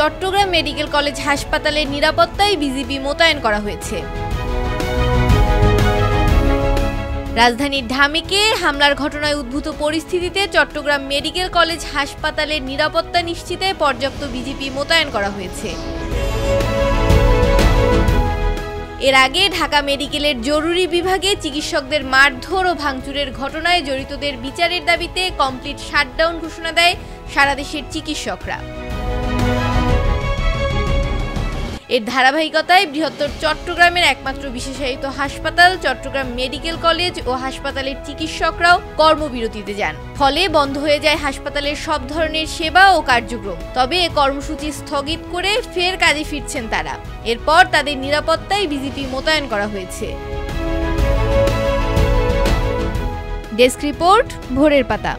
Chittagong medical college হাসপাতালের নিরাপত্তায় BGB মোতায়েন করা হয়েছে। রাজধানীর ঢামেকে হামলার ঘটনায় উদ্ভূত পরিস্থিতিতে চট্টগ্রাম মেডিকেল কলেজ হাসপাতালের নিরাপত্তা নিশ্চিতে পর্যাপ্ত বিজিবি মোতায়েন করা হয়েছে। এর আগে ঢাকা মেডিকেলের জরুরি বিভাগে চিকিৎসকদের মারধর ও ভাঙচুরের ঘটনায় জড়িতদের বিচারের দাবিতে কমপ্লিট শাটডাউন ঘোষণা দেয় সারা দেশের চিকিৎসকরা। এর ধারাবাহিকতায় বৃহত্তর চট্টগ্রামের একমাত্র বিশেষায়িত হাসপাতাল চট্টগ্রাম মেডিকেল কলেজ ও হাসপাতালের চিকিৎসকরাও কর্মবিরতিতে যান। ফলে বন্ধ হয়ে যায় হাসপাতালের সব ধরনের সেবা ও কার্যক্রম। তবে এ কর্মসূচি স্থগিত করে ফের কাজে ফিরছেন তারা। এরপর তাদের নিরাপত্তায় বিজিবি মোতায়েন করা হয়েছে। ডেস্ক রিপোর্ট, ভোরের পাতা।